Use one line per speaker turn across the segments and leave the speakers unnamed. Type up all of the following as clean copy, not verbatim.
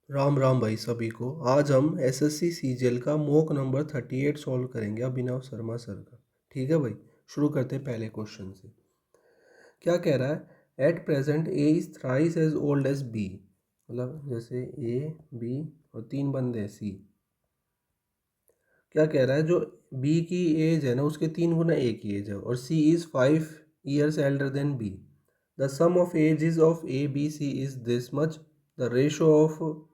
राम राम भाई सभी को। आज हम एसएससी सीजीएल का मॉक नंबर 38 सॉल्व करेंगे अभिनव शर्मा सर का। ठीक है भाई, शुरू करते हैं पहले क्वेश्चन से। क्या कह रहा है? At present A is thrice as old as B. मतलब जैसे ए बी और तीन बंदे सी। क्या कह रहा है? जो बी की एज है ना उसके 3 गुना ए की एज है और C is 5 years elder than B. The sum of ages of A B C is this much. The ratio of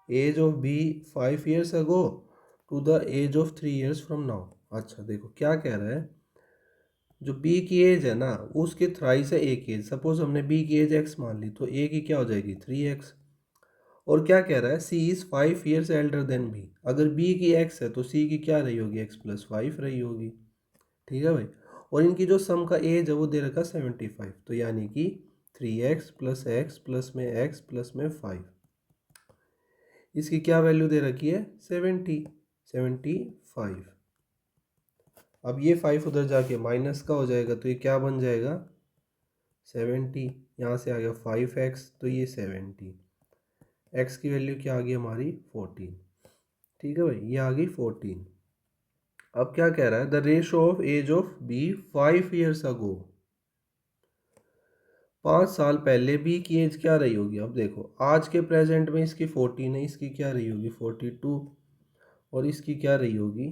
age of B 5 years ago to the age of 3 years from now. अच्छा देखो क्या कह रहा है। जो B की age है ना उसके थ्राइस है ए की एज। सपोज हमने बी की एज एक्स मान ली तो ए की क्या हो जाएगी 3x। और क्या कह रहा है? C is 5 years elder than B. अगर बी की एक्स है तो सी की क्या रही होगी? x+5 रही होगी। ठीक है भाई। और इनकी जो सम का एज है वो दे रखा 75, तो यानी कि 3x प्लस एक्स प्लस में एक्स प्लस में 5। इसकी क्या वैल्यू दे रखी है? 75। अब ये 5 उधर जाके माइनस का हो जाएगा तो ये क्या बन जाएगा? 70। यहाँ से आ गया 5x तो ये 70। x की वैल्यू क्या आ गई हमारी? 14। ठीक है भाई, ये आ गई 14। अब क्या कह रहा है? The ratio of age of B 5 years ago. 5 साल पहले बी की एज क्या रही होगी? अब देखो आज के प्रेजेंट में इसकी 14 है, इसकी क्या रही होगी? 42। और इसकी क्या रही होगी?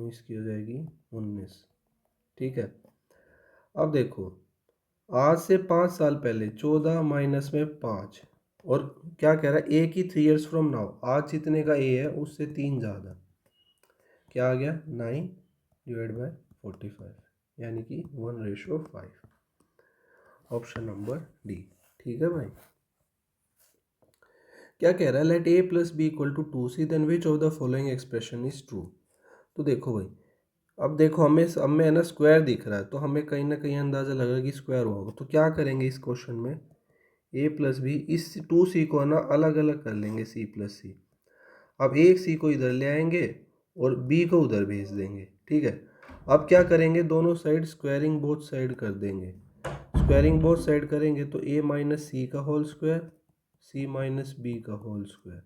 इसकी हो जाएगी 19। ठीक है। अब देखो आज से 5 साल पहले 14 माइनस में 5। और क्या कह रहा है? ए की 3 years फ्रॉम नाउ। आज जितने का ए है उससे 3 ज़्यादा। क्या आ गया? 9/45 यानी कि 1:5। Option number D. ठीक है भाई। क्या कह रहा है? Let A plus B equal to 2c then which of the following expression is true. तो देखो भाई, अब देखो हमें है ना स्क्वायर दिख रहा है तो हमें कहीं ना कहीं अंदाज़ा लग रहा है कि स्क्वायर होगा। तो क्या करेंगे इस क्वेश्चन में? ए प्लस बी, इस 2c को ना अलग अलग कर लेंगे, सी प्लस सी। अब एक सी को इधर ले आएंगे और बी को उधर भेज देंगे। ठीक है। अब क्या करेंगे? दोनों साइड स्क्वायरिंग बोथ साइड कर देंगे। स्क्वायरिंग बोथ साइड करेंगे तो ए माइनस सी का whole square, C minus B का होल स्क्वायर।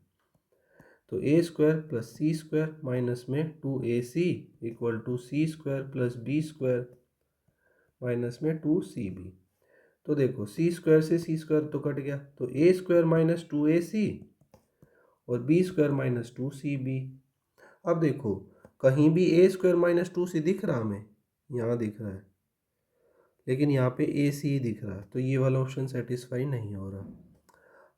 तो A square plus C square minus में 2ac equal to C square plus B square minus में 2cb। तो देखो सी स्क्वायर से सी स्क्वायर तो कट गया, तो ए स्क्वायर माइनस 2ac और बी स्क्वायर माइनस 2cb। अब देखो कहीं भी ए स्क्वायर माइनस 2c दिख रहा हमें? यहाँ दिख रहा है, लेकिन यहाँ पे ए सी दिख रहा है, तो ये वाला ऑप्शन सेटिस्फाई नहीं हो रहा।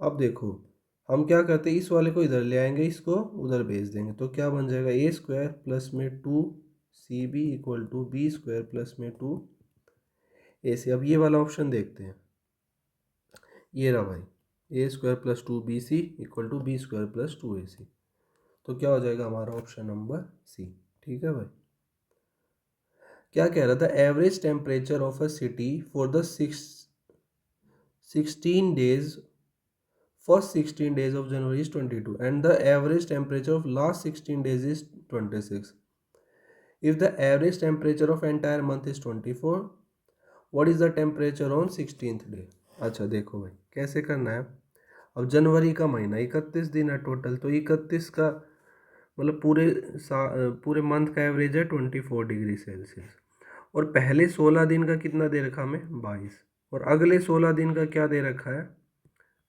अब देखो हम क्या करते हैं, इस वाले को इधर ले आएंगे, इसको उधर भेज देंगे, तो क्या बन जाएगा? ए स्क्वायर प्लस में 2cb equal to B square plus में 2ac। अब ये वाला ऑप्शन देखते हैं। ये रहा भाई, A square plus 2bc equal to B square plus 2ac। तो क्या हो जाएगा हमारा? Option number C. ठीक है भाई। क्या कह रहा था? Average temperature of a city for the 16 days, first 16 days of January is 22 and the average temperature of last 16 days is 26. If the average temperature of entire month is 24, what is the temperature on 16th day? अच्छा देखो भाई कैसे करना है। अब जनवरी का महीना 31 दिन है टोटल, तो 31 का मतलब पूरे मंथ का एवरेज है 24 डिग्री सेल्सियस। और पहले 16 दिन का कितना दे रखा हमें? 22। और अगले 16 दिन का क्या दे रखा है?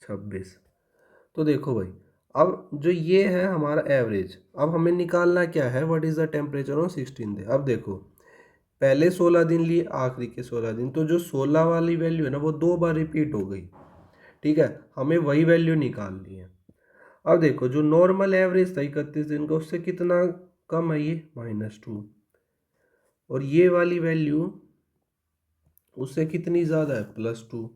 26। तो देखो भाई, अब जो ये है हमारा एवरेज, अब हमें निकालना क्या है? What is the temperature on 16 day. अब देखो पहले 16 दिन लिए, आखिरी के 16 दिन, तो जो 16 वाली वैल्यू है ना वो 2 बार रिपीट हो गई। ठीक है, हमें वही वैल्यू निकालनी है। अब देखो जो नॉर्मल एवरेज था 31 दिन का उससे कितना कम है? ये -2। और ये वाली वैल्यू उससे कितनी ज़्यादा है? +2।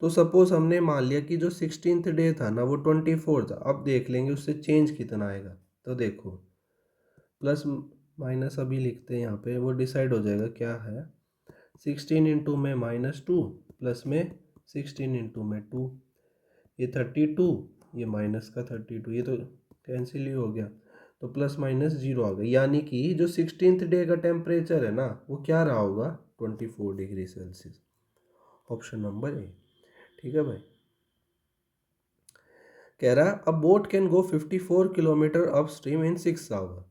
तो सपोज हमने मान लिया कि जो 16th डे था ना वो 24 था। अब देख लेंगे उससे चेंज कितना आएगा। तो देखो प्लस माइनस अभी लिखते हैं यहाँ पे, वो डिसाइड हो जाएगा क्या है। 16 इंटू में -2 प्लस में 16 इंटू में 2, ये 32, ये माइनस का 32, ये तो कैंसिल ही हो गया। तो प्लस माइनस 0 आ गया, यानी कि जो 16th डे का टेम्परेचर है ना वो क्या रहा होगा? 24 degree Celsius. Option number A. ठीक है भाई। कह रहा a boat can go 54 kilometre upstream in 6 hour.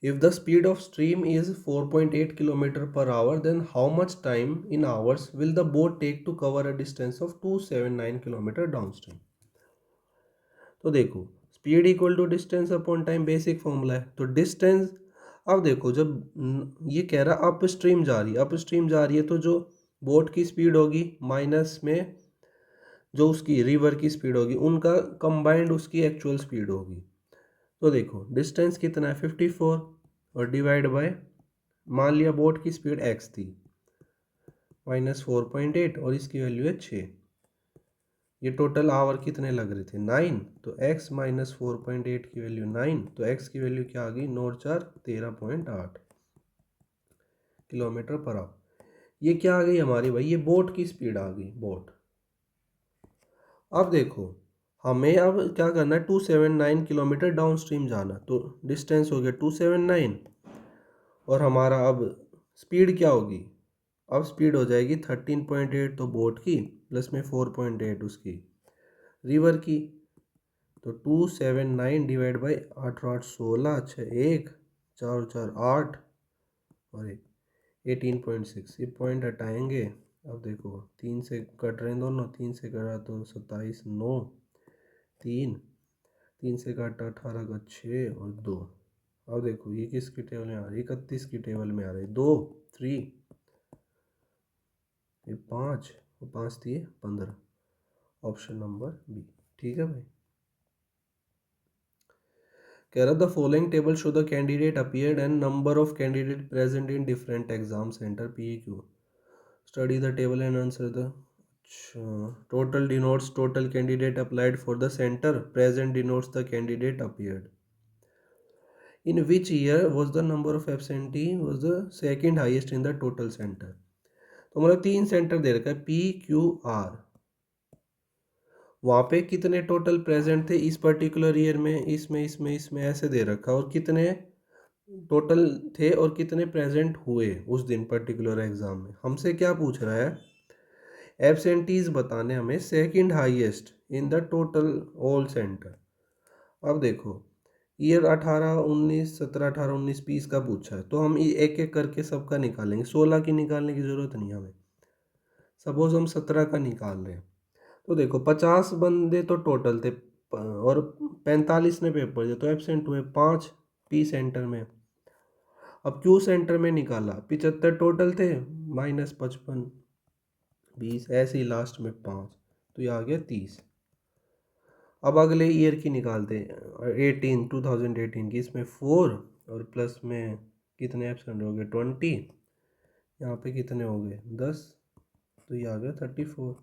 If the speed of stream is 4.8 kilometre per hour then how much time in hours will the boat take to cover a distance of 279 kilometre downstream. तो देखो speed equal to distance upon time basic formula है। तो distance, अब देखो जब ये कह रहा अप स्ट्रीम जा रही है, अप स्ट्रीम जा रही है तो जो बोट की स्पीड होगी माइनस में जो उसकी रिवर की स्पीड होगी, उनका कंबाइंड उसकी एक्चुअल स्पीड होगी। तो देखो डिस्टेंस कितना है 54 और डिवाइड बाय, मान लिया बोट की स्पीड x थी माइनस 4.8 और इसकी वैल्यू है 6। ये टोटल आवर कितने लग रहे थे 9, तो x माइनस 4.8 की वैल्यू 9, तो x की वैल्यू क्या आ गई 9 4 13.8 किलोमीटर पर आवर। ये क्या आ गई हमारी भाई, ये बोट की स्पीड आ गई बोट। अब देखो हमें अब क्या करना है 279 किलोमीटर डाउन स्ट्रीम जाना, तो डिस्टेंस हो गया 279 और हमारा अब स्पीड क्या होगी, अब स्पीड हो जाएगी 13.8 तो बोट की प्लस में 4.8 उसकी रिवर की। तो 279 डिवाइड बाई 8 8 16 6 1 4 4 8 और 18.6, ये पॉइंट हटाएंगे। अब देखो 3 से कट रहे हैं दोनों, 3 से कटा तो 27 9 3, 3 से काटा 18 का 6 और 2। अब देखो ये किसकी टेबल में आ रही है, 31 की टेबल में आ रही है 2 3, ये 5 और 5 दिए 15, ऑप्शन नंबर बी। ठीक है भाई। कह रहा the following table show the candidate appeared and number of candidate present in different exam center PEQ। Study the table and answer the. अच्छा, total denotes total candidate applied for the center, present denotes the candidate appeared. In which year was the number of absentee was the second highest in the total center. तो मतलब 3 centre दे रखा है PQR, वहाँ पे कितने total present थे इस particular year में, इसमें ऐसे दे रखा, और कितने टोटल थे और कितने प्रेजेंट हुए उस दिन पर्टिकुलर एग्जाम में। हमसे क्या पूछ रहा है, एब्सेंटीज बताने हमें second highest in the total all centre. अब देखो ईयर 18 19 17 18 19 20 का पूछा है, तो हम एक एक करके सबका निकालेंगे, 16 की निकालने की ज़रूरत नहीं हमें। सपोज हम 17 का निकाल रहे हैं, तो देखो 50 बंदे तो टोटल थे और 45 ने पेपर दिया, तो एब्सेंट हुए 5 P सेंटर में। अब Q सेंटर में निकाला 75 टोटल थे माइनस 55 20, ऐसे ही लास्ट में 5, तो ये आ गया 30। अब अगले ईयर की निकालते हैं 2018 की, इसमें 4 और प्लस में कितने एब्सेंट हो गए 20, यहाँ पे कितने हो गए 10, तो ये आ गया 34।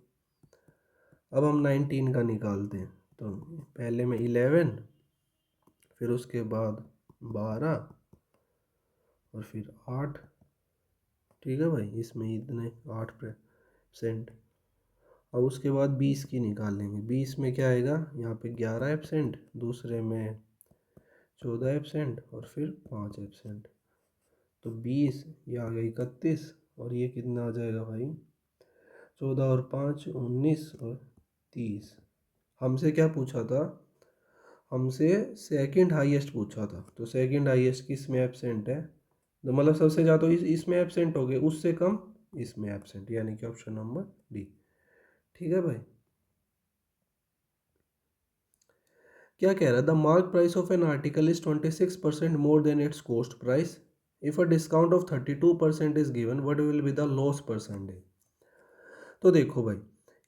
अब हम 19 का निकालते हैं, तो पहले में 11, फिर उसके बाद 12 और फिर 8। ठीक है भाई, इसमें इतने 8%। अब उसके बाद 20 की निकालेंगे, 20 में क्या आएगा, यहाँ पे 11 एब्सेंट, दूसरे में 14 एब्सेंट और फिर 5 एब्सेंट, तो 20, ये आ गया 31 और ये कितना आ जाएगा भाई 14 और 5 19 और 30। हमसे क्या पूछा था, हमसे सेकंड हाईएस्ट पूछा था, तो सेकंड हाईएस्ट किस में एब्सेंट है, तो मतलब सबसे ज़्यादा इसमें एब्सेंट हो गए, उससे कम इसमें एब्सेंट, यानी कि ऑप्शन नंबर डी। ठीक है भाई। क्या कह रहा है, the mark price of an article is 26% more than it's cost price, if a discount of 32% is given what will be the loss percentage. तो देखो भाई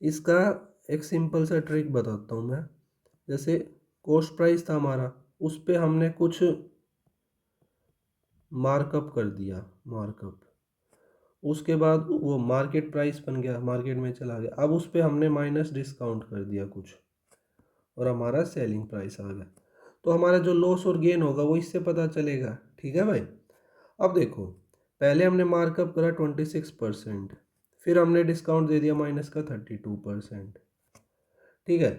इसका एक सिंपल सा ट्रिक बताता हूँ मैं। जैसे कॉस्ट प्राइस था हमारा, उस पर हमने कुछ मार्कअप कर दिया, मार्कअप, उसके बाद वो मार्केट प्राइस बन गया, मार्केट में चला गया, अब उस पर हमने माइनस डिस्काउंट कर दिया कुछ और हमारा सेलिंग प्राइस आ गया। तो हमारा जो लॉस और गेन होगा वो इससे पता चलेगा। ठीक है भाई। अब देखो पहले हमने मार्कअप करा 26%, फिर हमने डिस्काउंट दे दिया माइनस का 32%। ठीक है,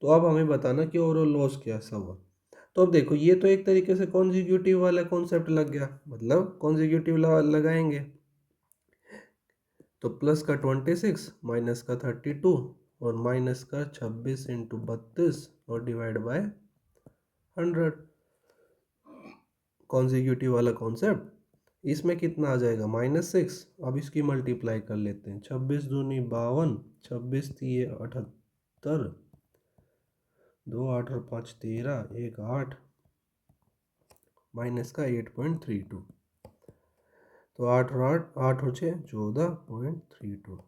तो अब हमें बताना कि ओवरऑल लॉस कैसा हुआ। तो अब देखो ये तो एक तरीके से कॉन्जिक्यूटिव वाला कॉन्सेप्ट लग गया, मतलब कॉन्जिक्यूटिव लगाएंगे, तो प्लस का 26 माइनस का 32 और माइनस का 26 इंटू 32 और डिवाइड बाय 100। कॉन्जिक्यूटिव वाला कॉन्सेप्ट, इसमें कितना आ जाएगा -6। अब इसकी मल्टीप्लाई कर लेते हैं, 26 दूनी 52, 26 तिये 78, 2 8 और 5 13, 1 8, माइनस का 8.32, तो 8 और 8, 8 और 6 14.32।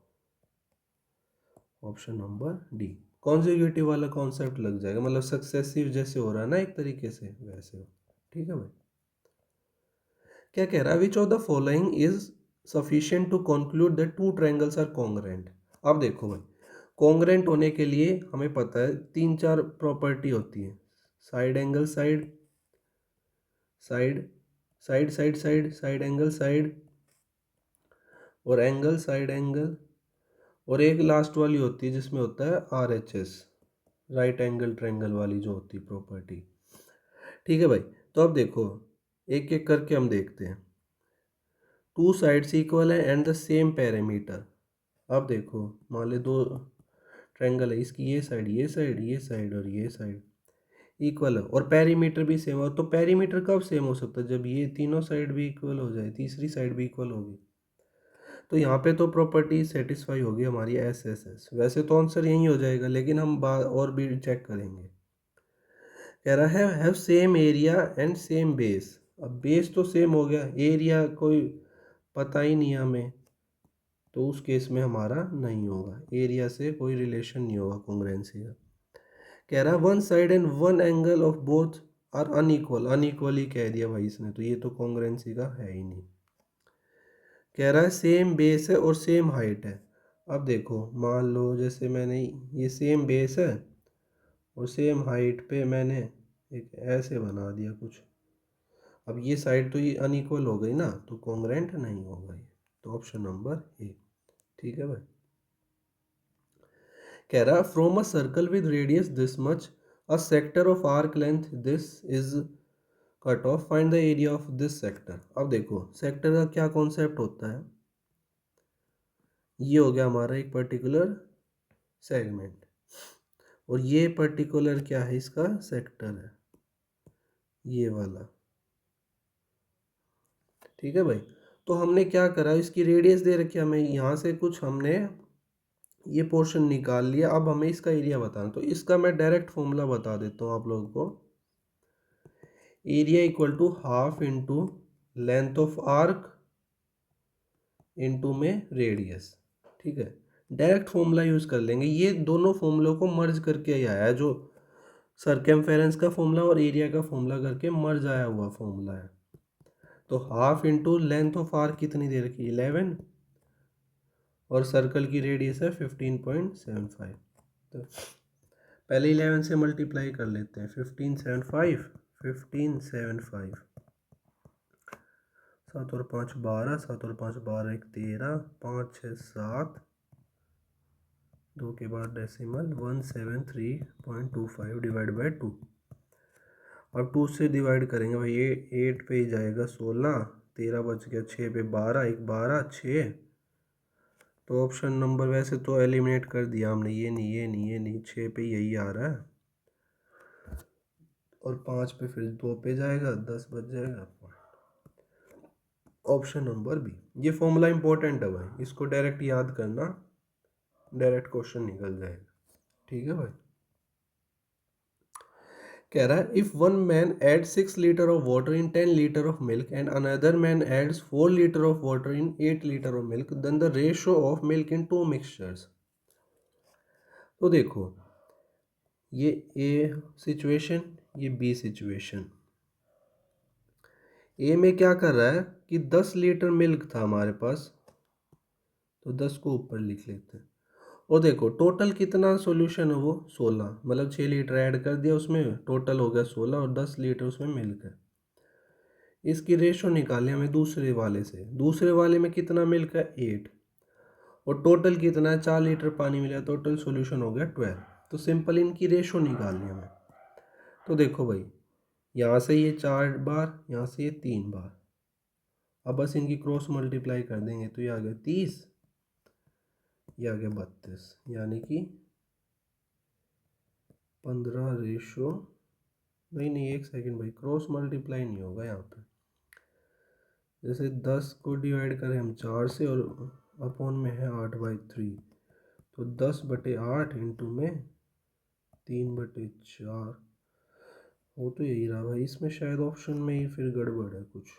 Option number D. कॉन्जिक्यूटिव वाला कॉन्सेप्ट लग जाएगा, मतलब सक्सेसिव जैसे हो रहा है ना एक तरीके से वैसे हो। ठीक है भाई। क्या कह रहा है, which of the following is sufficient to conclude that two triangles are congruent. अब देखो भाई, कॉन्ग्रुएंट होने के लिए हमें पता है 3-4 प्रॉपर्टी होती है। Side angle side, side side side side, side angle side, और एंगल साइड एंगल, और एक लास्ट वाली होती है जिसमें होता है RHS, राइट एंगल ट्रायंगल वाली जो होती है प्रॉपर्टी। ठीक है भाई, तो अब देखो एक एक करके हम देखते हैं। टू साइड्स इक्वल है एंड द सेम पैरामीटर। अब देखो मान ले 2 ट्रायंगल है, इसकी ये साइड ये साइड ये साइड और ये साइड इक्वल है, और पेरीमीटर भी सेम हो। तो पेरीमीटर कब सेम हो सकता है, जब ये तीनों साइड भी इक्वल हो जाए, तीसरी साइड भी इक्वल होगी। तो यहाँ पे तो प्रॉपर्टी सेटिस्फाई होगी हमारी SSS। वैसे तो आंसर यही हो जाएगा, लेकिन हम बात और भी चेक करेंगे। कह रहा है have same area and same base. अब बेस तो सेम हो गया, एरिया कोई पता ही नहीं हमें, तो उस केस में हमारा नहीं होगा, एरिया से कोई रिलेशन नहीं होगा कॉन्ग्रुएंसी का। कह रहा है one side and one angle of both are unequal. Unequal ही कह दिया भाई इसने, तो ये तो कॉन्ग्रुएंसी का है ही नहीं। कह रहा है सेम बेस है और सेम हाइट है। अब देखो मान लो जैसे मैंने ये सेम बेस है और सेम हाइट पे मैंने एक ऐसे बना दिया कुछ, अब ये साइड तो ये अनइक्वल हो गई ना, तो कॉन्ग्रुएंट नहीं होगा ये। तो ऑप्शन नंबर ए। ठीक है भाई। कह रहा from a circle with radius this much, a sector of arc length this is cut off, find the area of this sector. अब देखो सेक्टर का क्या कॉन्सेप्ट होता है, ये हो गया हमारा एक पर्टिकुलर सेगमेंट, और ये पर्टिकुलर क्या है, इसका सेक्टर है ये वाला। ठीक है भाई, तो हमने क्या करा, इसकी रेडियस दे रखी है हमें, यहाँ से कुछ हमने ये पोर्शन निकाल लिया। अब हमें इसका एरिया बताना, तो इसका मैं डायरेक्ट फॉर्मूला बता देता हूँ आप लोगों को। Area equal to half into length of arc into में रेडियस। ठीक है, डायरेक्ट फॉर्मूला यूज़ कर लेंगे, ये दोनों फॉर्मूलों को मर्ज करके ही आया है, जो सरकमफेरेंस का फॉर्मूला और एरिया का फॉर्मूला करके मर्ज आया हुआ फॉर्मूला है। तो half into length of arc कितनी दे रखी, 11, और सर्कल की रेडियस है 15.75। तो पहले 11 से मल्टीप्लाई कर लेते हैं, 1575, 1575, 7 और 5 12, 7 और 5 12, 1 13, 5 6 7, 2 के बाद डेसिमल 173.25 डिवाइड बाई 2। अब 2 से डिवाइड करेंगे भाई, ये 8 पे ही जाएगा, 16, 13 बच गया, 6 पे 12, 1 12, 6। तो ऑप्शन नंबर वैसे तो एलिमिनेट कर दिया हमने, ये नहीं ये नहीं ये नहीं, 6 पे यही आ रहा है, और 5 पे फिर 2 पे जाएगा, 10 बच जाएगा। Option number B. ये फॉर्मूला इंपॉर्टेंट है भाई, इसको डायरेक्ट याद करना, डायरेक्ट क्वेश्चन निकल जाएगा। ठीक है भाई। कह रहा है if one man add 6 litre of water in 10 litre of milk and another man adds 4 litre of water in 8 litre of milk, then the ratio of milk in two mixtures. तो देखो ये ए सिचुएशन, ये B situation. A में क्या कर रहा है कि 10 लीटर मिल्क था हमारे पास, तो 10 को ऊपर लिख लेते हैं, और देखो टोटल कितना सॉल्यूशन है वो 16, मतलब 6 लीटर ऐड कर दिया उसमें, टोटल हो गया 16, और 10 लीटर उसमें मिल्क है। इसकी रेशो निकालें हमें दूसरे वाले से, दूसरे वाले में कितना मिल्क है 8, और टोटल कितना है 4 लीटर पानी मिला, टोटल सॉल्यूशन हो गया 12। तो सिंपल इनकी रेशो निकालनी हमें। तो देखो भाई यहाँ से ये 4 बार, यहाँ से ये 3 बार, अब बस इनकी क्रॉस मल्टीप्लाई कर देंगे, तो ये आ गया 30, ये आ गया 32, यानी कि 15 नहीं, एक सेकंड भाई, क्रॉस मल्टीप्लाई नहीं होगा यहाँ पे। जैसे 10 को डिवाइड करें हम 4 से और अपॉन में है 8/3, तो 10/8 इंटू में 3/4 वो तो यही रहा भाई। इसमें शायद ऑप्शन में ही फिर गड़बड़ है कुछ।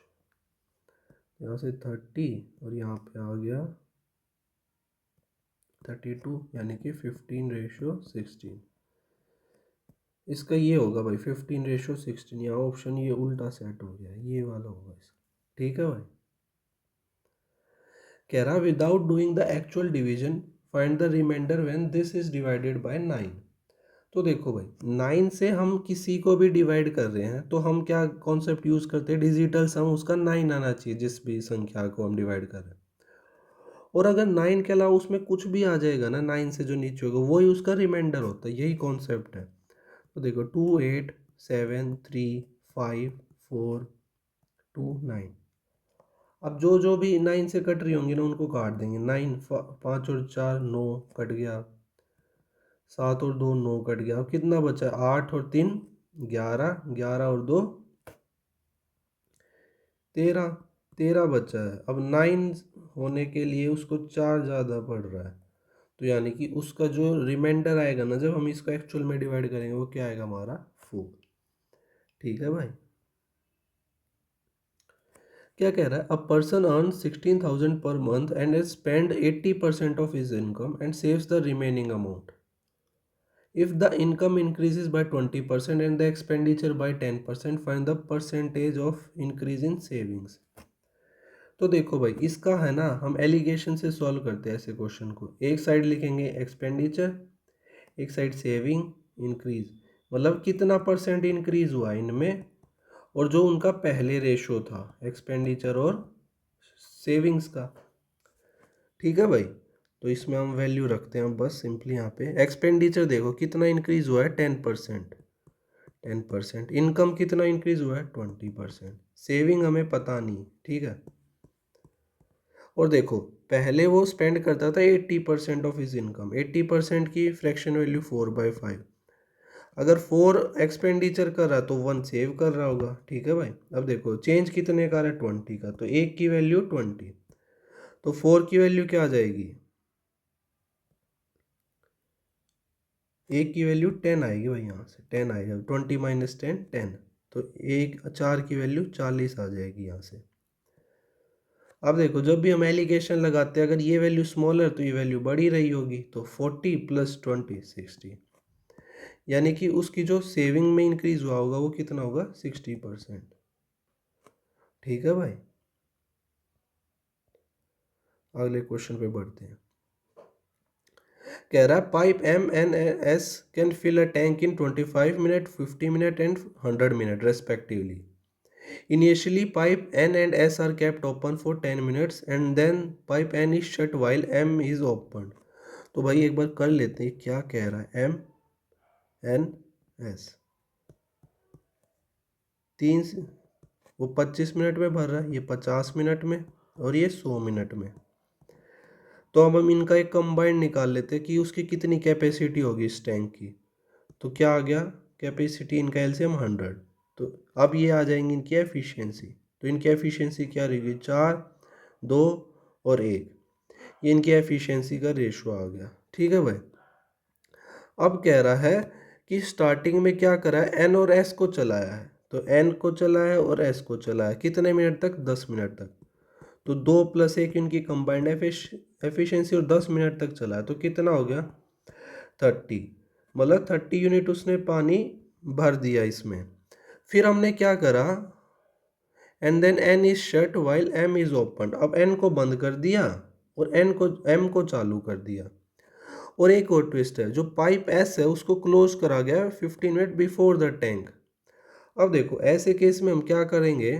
यहाँ से 30 और यहाँ पे आ गया 32, यानी कि 15:16। इसका ये होगा भाई 15:16। यहाँ ऑप्शन ये उल्टा सेट हो गया, ये वाला होगा इसका। ठीक है भाई। कह रहा without doing the actual division find the remainder when this is divided by 9। तो देखो भाई 9 से हम किसी को भी डिवाइड कर रहे हैं तो हम क्या कॉन्सेप्ट यूज करते हैं, डिजिटल सम उसका 9 आना चाहिए जिस भी संख्या को हम डिवाइड कर रहे हैं। और अगर 9 के अलावा उसमें कुछ भी आ जाएगा ना 9 से जो नीचे होगा वही उसका रिमाइंडर होता है, यही कॉन्सेप्ट है। तो देखो 2 8 7 3 5 4 2 9। अब जो जो भी 9 से कट रही होंगी ना उनको काट देंगे। 9 5 और 4 9 कट गया, 7 और 2 9 कट गया। अब कितना बचा, 8 और 3 11, 11 और 2 13, 13 बचा है। अब 9 होने के लिए उसको 4 ज़्यादा पड़ रहा है, तो यानी कि उसका जो रिमाइंडर आएगा ना जब हम इसको एक्चुअल में डिवाइड करेंगे वो क्या आएगा हमारा 4। ठीक है भाई। क्या कह रहा है, a person earn 16,000 per month and is spend 80% of his income and saves the remaining amount. If the income increases by 20% and the expenditure by 10%, find the percentage of increase in savings। तो देखो भाई इसका है ना, हम allegation से solve करते हैं ऐसे क्वेश्चन को। एक साइड लिखेंगे एक्सपेंडिचर, एक साइड सेविंग इंक्रीज, मतलब कितना परसेंट इंक्रीज हुआ इनमें, और जो उनका पहले रेशो था एक्सपेंडिचर और सेविंग्स का। ठीक है भाई। तो इसमें हम वैल्यू रखते हैं बस सिंपली। यहाँ पे एक्सपेंडिचर देखो कितना इंक्रीज हुआ है 10%, 10%। इनकम कितना इंक्रीज हुआ है 20%। सेविंग हमें पता नहीं, ठीक है। और देखो पहले वो स्पेंड करता था 80% ऑफ हिज इनकम, 80% की फ्रैक्शन वैल्यू 4/5। अगर 4 एक्सपेंडिचर कर रहा है तो 1 सेव कर रहा होगा। ठीक है भाई। अब देखो चेंज कितने का रहा है 20 का, तो एक की वैल्यू 20, तो 4 की वैल्यू क्या आ जाएगी, एक की वैल्यू 10 आएगी भाई। यहाँ से 10 आएगा, 20 माइनस 10 10, तो एक 4 की वैल्यू 40 आ जाएगी यहाँ से। अब देखो जब भी हम एलिगेशन लगाते हैं अगर ये वैल्यू स्मॉलर तो ये वैल्यू बढ़ी रही होगी, तो 40 + 20 60, यानी कि उसकी जो सेविंग में इंक्रीज हुआ होगा वो कितना होगा 60%। ठीक है भाई। अगले क्वेश्चन पे बढ़ते हैं। कह रहा है pipe M&S can fill a tank in 25 minute, 50 minute and 100 minute respectively. Initially, pipe N and S are kept open for 10 minutes and then pipe N is shut while M is opened। तो भाई एक बार कर लेते हैं क्या कह रहा है। M&S 3 वो 25 मिनट में भर रहा है, ये 50 मिनट में और ये 100 मिनट में। तो अब हम इनका एक कंबाइंड निकाल लेते हैं कि उसकी कितनी कैपेसिटी होगी इस टैंक की। तो क्या आ गया कैपेसिटी, इनका एलसीएम 100। तो अब ये आ जाएंगी इनकी एफिशिएंसी। तो इनकी एफिशिएंसी क्या रहेगी 4 2 और 1, ये इनकी एफिशिएंसी का रेशो आ गया। ठीक है भाई। अब कह रहा है कि स्टार्टिंग में क्या करा है, एन और एस को चलाया है। तो एन को चलाया है और एस को चलाया है, कितने मिनट तक 10 मिनट तक। तो 2 + 1 इनकी कंबाइंड एफिशिएंसी और 10 मिनट तक चला है, तो कितना हो गया 30, मतलब 30 यूनिट उसने पानी भर दिया इसमें। फिर हमने क्या करा, and then N is shut while M is open. अब एन को बंद कर दिया और एम को चालू कर दिया। और एक और ट्विस्ट है, जो पाइप एस है उसको क्लोज करा गया 15 मिनट बिफोर द टैंक। अब देखो ऐसे केस में हम क्या करेंगे,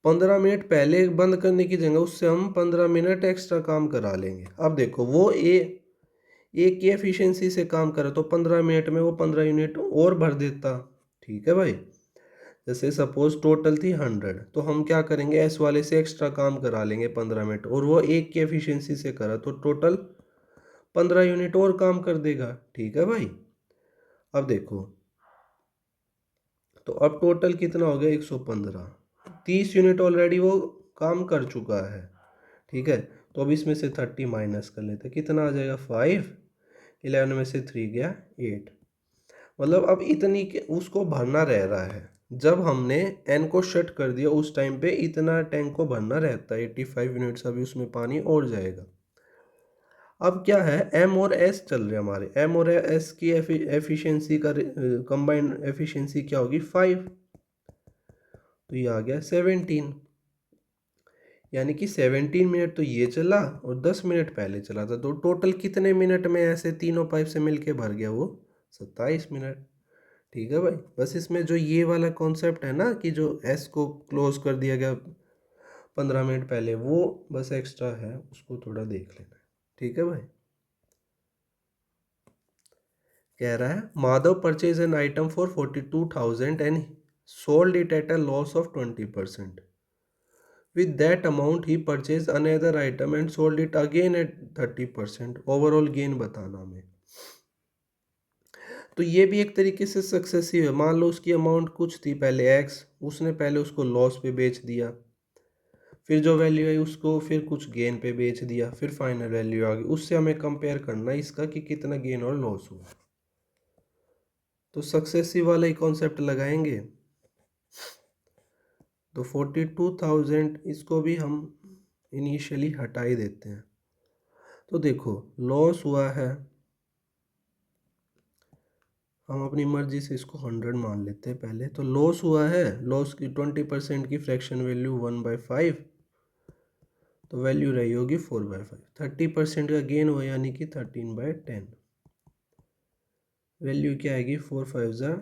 15 मिनट पहले बंद करने की जगह उससे हम 15 मिनट एक्स्ट्रा काम करा लेंगे। अब देखो वो एक की एफिशिएंसी से काम करे तो 15 मिनट में वो 15 यूनिट और भर देता। ठीक है भाई। जैसे सपोज टोटल थी 100, तो हम क्या करेंगे एस वाले से एक्स्ट्रा काम करा लेंगे 15 मिनट, और वो एक की एफिशिएंसी से करा तो टोटल 15 यूनिट और काम कर देगा। ठीक है भाई। अब देखो, तो अब टोटल कितना हो गया 115। 30 यूनिट ऑलरेडी वो काम कर चुका है। ठीक है, तो अब इसमें से 30 माइनस कर लेते हैं, कितना आ जाएगा 5। 11 में से 3 गया 8। मतलब अब इतनी उसको भरना रह रहा है। जब हमने एन को शट कर दिया उस टाइम पे इतना टैंक को भरना रहता है 85 यूनिट्स। अभी उसमें पानी और जाएगा। अब क्या है, एम और एस चल रहे हैं हमारे। एम और एस की एफिशिएंसी का कंबाइंड एफिशिएंसी क्या होगी 5। तो ये आ गया 17। यानी कि 17 मिनट तो ये चला और 10 मिनट पहले चला था। तो टोटल कितने मिनट में ऐसे तीनों पाइप से मिलके भर गया वो 27 मिनट। ठीक है भाई। बस इसमें जो ये वाला कॉन्सेप्ट है ना कि जो एस को क्लोज कर दिया गया 15 मिनट पहले, वो बस एक्स्ट्रा है, उसको थोड़ा देख लेना है। ठीक है भाई। कह रहा है Madhav purchase an item for 42,000 and sold it at a loss of 20%. With that amount he purchased another item and sold it again at 30%. Overall gain बताना हमें। तो ये भी एक तरीके से सक्सेसिव है। मान लो उसकी अमाउंट कुछ थी पहले एक्स, उसने पहले उसको लॉस पे बेच दिया, फिर जो वैल्यू आई उसको फिर कुछ गेन पे बेच दिया, फिर फाइनल वैल्यू आ गई। उससे हमें कंपेयर करना है इसका कि कितना गेन और लॉस हुआ। तो सक्सेसिव वाला ही कॉन्सेप्ट लगाएंगे। तो 42,000 इसको भी हम इनिशियली हटा ही देते हैं। तो देखो लॉस हुआ है, हम अपनी मर्जी से इसको 100 मान लेते हैं पहले। तो लॉस हुआ है, लॉस की 20% की फ्रैक्शन वैल्यू 1/5, तो वैल्यू रही होगी 4/5। 30% का गेन हुआ यानी कि 13/10। वैल्यू क्या आएगी 4 5 ज़ा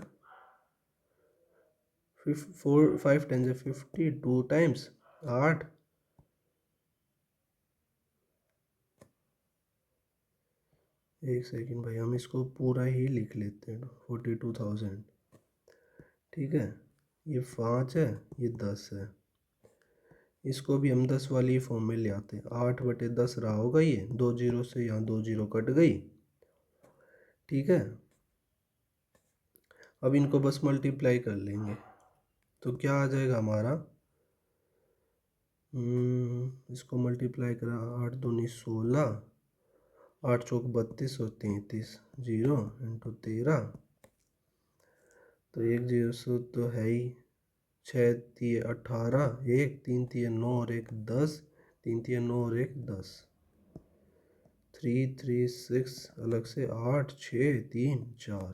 4 5 10 ज़ा 50, 2 टाइम्स 8। एक सेकेंड भाई, हम इसको पूरा ही लिख लेते हैं। 42,000। ठीक है, ये 5 है, ये 10 है। इसको भी हम 10 वाली फॉर्म में ले आते हैं। 8/10 रहा होगा ये, 2 जीरो से यहाँ 2 जीरो कट गई। ठीक है, अब इनको बस मल्टीप्लाई कर लेंगे। तो क्या आ जाएगा हमारा, इसको मल्टीप्लाई करा, 8 दूनी 16, 8 चौक 32 और 33, 0 इंटू 13। तो 1 जीरो सौ तो है ही, 6 तिये 18, 1 3 तिये 9 और 1 10, 3 तिये 9 और 1 10, 3 3 6 अलग से 8 6 3 4।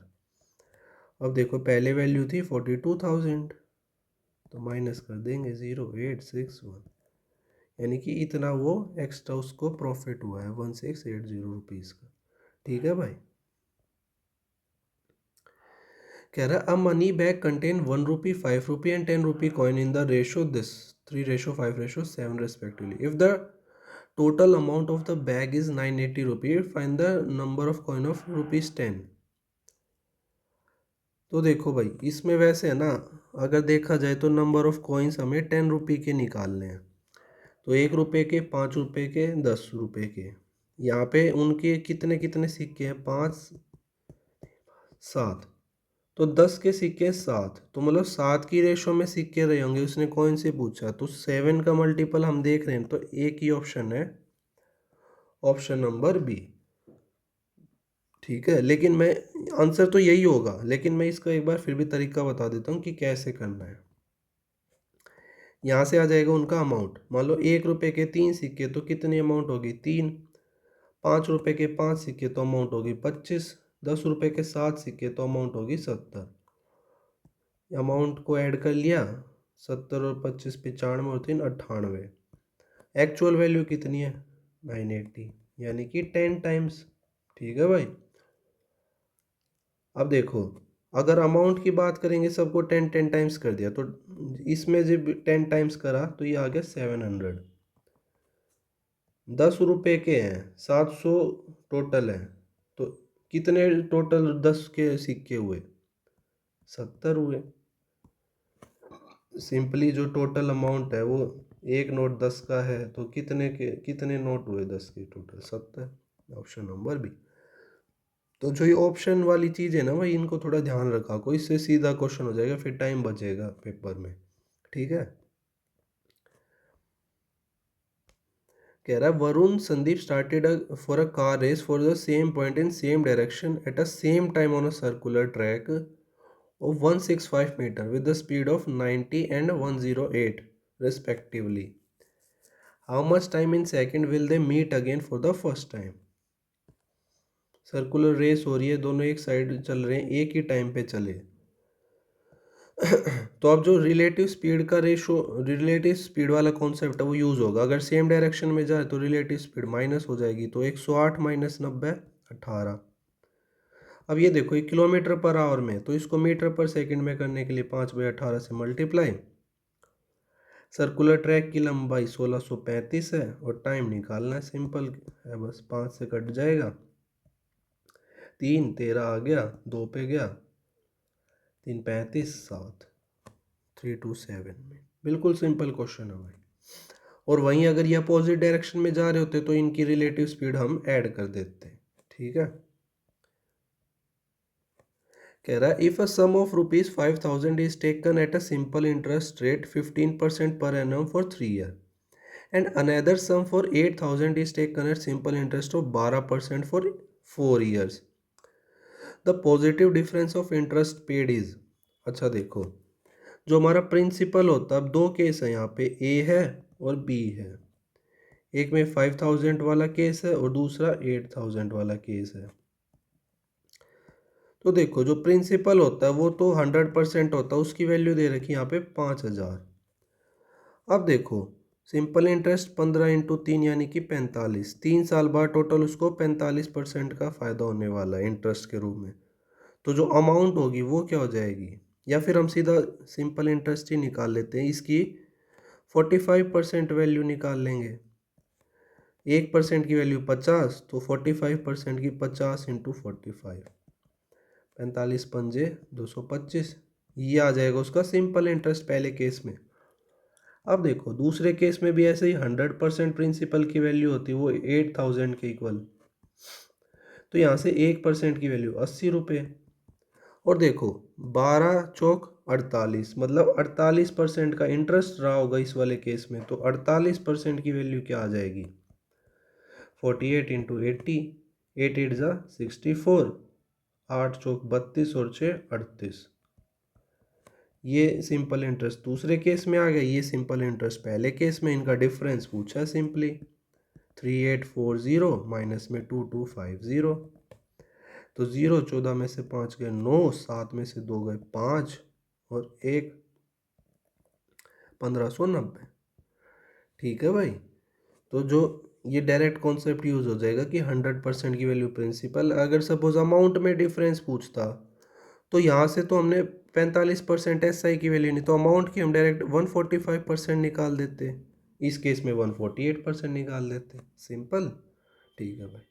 अब देखो पहले वैल्यू थी 42,000, तो माइनस कर देंगे 0,861, यानी कि इतना वो एक्स्ट्रा उसको प्रॉफिट हुआ है 1680 रुपीज़ का। ठीक है भाई। कह रहा a money bag contain 1 rupee 5 rupee and 10 rupee coin in the ratio this 3:5:7 respectively. If the total amount of the bag is 980 rupee, find the number of coin of rupees 10. तो देखो भाई इसमें वैसे है ना, अगर देखा जाए तो नंबर ऑफ कॉइन्स हमें 10 रुपये के निकालने हैं। तो 1 रुपये के, 5 रुपये के, 10 रुपये के। यहाँ पे उनके कितने कितने सिक्के हैं, 5 7। तो 10 के सिक्के 7, तो मतलब 7 की रेशो में सिक्के रहे होंगे। उसने कॉइन से पूछा, तो 7 का मल्टीपल हम देख रहे हैं, तो एक ही ऑप्शन है, ऑप्शन नंबर बी। ठीक है, लेकिन मैं आंसर तो यही होगा, लेकिन मैं इसका एक बार फिर भी तरीका बता देता हूँ कि कैसे करना है। यहाँ से आ जाएगा उनका अमाउंट। मान लो 1 रुपये के 3 सिक्के, तो कितनी अमाउंट होगी 3। 5 रुपये के 5 सिक्के तो अमाउंट होगी 25। 10 रुपये के 7 सिक्के तो अमाउंट होगी 70। अमाउंट को ऐड कर लिया, 70 और 25 95 और 3 98। एक्चुअल वैल्यू कितनी है 980, यानी कि 10 टाइम्स। ठीक है भाई। अब देखो अगर अमाउंट की बात करेंगे, सबको 10 टाइम्स कर दिया, तो इसमें जब 10 टाइम्स करा तो ये आ गया 700। 10 रुपये के हैं, 700 टोटल है, तो कितने टोटल 10 के सिक्के हुए 70 हुए। सिंपली जो टोटल अमाउंट है वो एक नोट 10 का है, तो कितने नोट हुए 10 के टोटल 70। Option number B. तो जो ये ऑप्शन वाली चीज़ है ना भाई, इनको थोड़ा ध्यान रखा को, इससे सीधा क्वेश्चन हो जाएगा, फिर टाइम बचेगा पेपर में। ठीक है। कह रहा है Varun Sandeep started for a car race for the same point in same direction at a same time on a circular track of 165 meter with the speed of 90 and 108 respectively. How much time in second will they meet again for the first time? Circular race हो रही है, दोनों एक side चल रहे हैं, एक ही time पे चले। तो अब जो रिलेटिव स्पीड का रेशो, रिलेटिव स्पीड वाला कॉन्सेप्ट है वो यूज़ होगा। अगर सेम डायरेक्शन में जाए तो रिलेटिव स्पीड माइनस हो जाएगी, तो 108 माइनस 90 18। अब ये देखो, ये किलोमीटर पर आवर में, तो इसको मीटर पर सेकंड में करने के लिए 5/18 से मल्टीप्लाई। सर्कुलर ट्रैक की लंबाई 1635 है और टाइम निकालना है, सिंपल है बस, 5 से कट जाएगा, 3 13 आ गया, 2 पे गया, 3 35 7 327 में। बिल्कुल सिंपल क्वेश्चन है भाई। और वहीं अगर ये अपोजिट डायरेक्शन में जा रहे होते तो इनकी रिलेटिव स्पीड हम ऐड कर देते। ठीक है। कह रहा है if a sum of ₹5000 is taken at a simple interest rate 15% per annum for 3 year and another sum for 8000 is taken at simple interest of 12% for 4 years. The positive difference of interest paid is, अच्छा देखो, जो हमारा principal होता है, अब दो case है यहाँ पे, ए है और बी है। एक में 5000 वाला केस है और दूसरा 8000 वाला केस है। तो देखो, जो प्रिंसिपल होता है वो तो 100% होता है, उसकी वैल्यू दे रखी यहाँ पे 5000। अब देखो, सिंपल इंटरेस्ट 15 × 3 यानी कि 45, 3 साल बाद टोटल उसको 45% का फ़ायदा होने वाला है इंटरेस्ट के रूप में। तो जो अमाउंट होगी वो क्या हो जाएगी, या फिर हम सीधा सिंपल इंटरेस्ट ही निकाल लेते हैं, इसकी 45% वैल्यू निकाल लेंगे। 1% की वैल्यू 50, तो 45% की 50 × 45, 45 पंजे 225, ये आ जाएगा उसका सिंपल इंटरेस्ट पहले केस में। अब देखो, दूसरे केस में भी ऐसे ही 100% प्रिंसिपल की वैल्यू होती है, वो 8000 के इक्वल, तो यहाँ से 1% की वैल्यू 80 रुपये। और देखो, 12 चौक 48, मतलब 48% का इंटरेस्ट रहा होगा इस वाले केस में, तो 48% की वैल्यू क्या आ जाएगी, 48 × 80, 8 8 ज़ा 64, 8 चौक 32 और 6 38। ये सिंपल इंटरेस्ट दूसरे केस में आ गया, ये सिंपल इंटरेस्ट पहले केस में, इनका डिफरेंस पूछा है सिंपली। 3840 माइनस में 2250, तो 0 14 में से 5 गए 9, 7 में से 2 गए 5 और 1 1590। ठीक है भाई। तो जो ये डायरेक्ट कॉन्सेप्ट यूज़ हो जाएगा कि 100% की वैल्यू प्रिंसिपल। अगर सपोज अमाउंट में डिफरेंस पूछता तो यहाँ से तो हमने 45% SI की वैल्यू नहीं, तो अमाउंट की हम डायरेक्ट 145% निकाल देते, इस केस में 148% निकाल देते, सिंपल। ठीक है भाई।